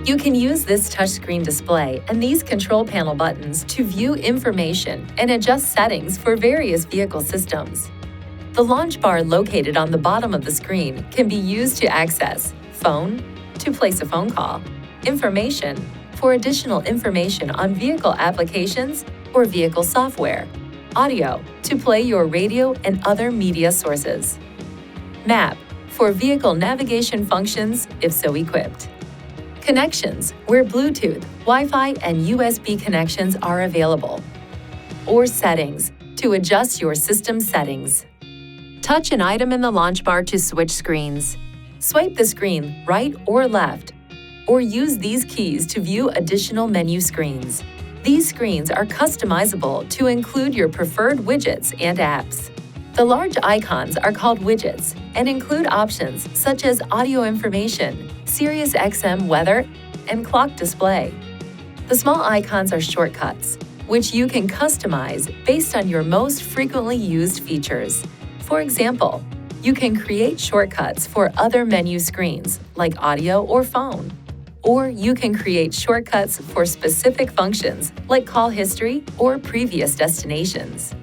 You can use this touchscreen display and these control panel buttons to view information and adjust settings for various vehicle systems. The launch bar located on the bottom of the screen can be used to access phone, to place a phone call, information, for additional information on vehicle applications or vehicle software, audio, to play your radio and other media sources, map, for vehicle navigation functions if so equipped, connections, where Bluetooth, Wi-Fi, and USB connections are available, or settings, to adjust your system settings. Touch an item in the launch bar to switch screens. Swipe the screen right or left, or use these keys to view additional menu screens. These screens are customizable to include your preferred widgets and apps. The large icons are called widgets and include options such as audio information, Sirius XM weather, and clock display. The small icons are shortcuts, which you can customize based on your most frequently used features. For example, you can create shortcuts for other menu screens like audio or phone. Or you can create shortcuts for specific functions like call history or previous destinations.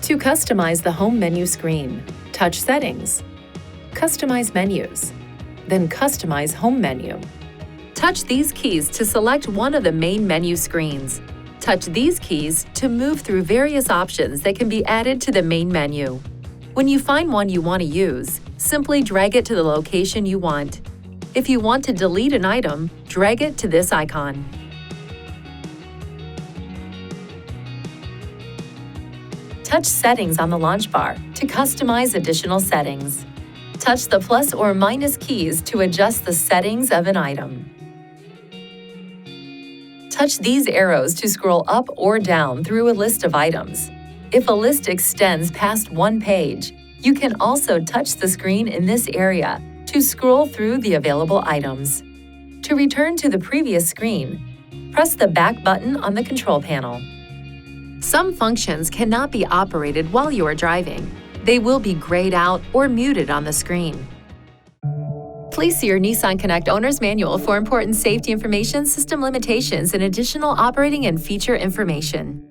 To customize the home menu screen, touch Settings, Customize Menus, then Customize Home Menu. Touch these keys to select one of the main menu screens. Touch these keys to move through various options that can be added to the main menu. When you find one you want to use, simply drag it to the location you want. If you want to delete an item, drag it to this icon. Touch Settings on the launch bar to customize additional settings. Touch the plus or minus keys to adjust the settings of an item. Touch these arrows to scroll up or down through a list of items. If a list extends past one page, you can also touch the screen in this area to scroll through the available items. To return to the previous screen, press the back button on the control panel. Some functions cannot be operated while you are driving. They will be grayed out or muted on the screen. Please see your Nissan Connect Owner's Manual for important safety information, system limitations, and additional operating and feature information.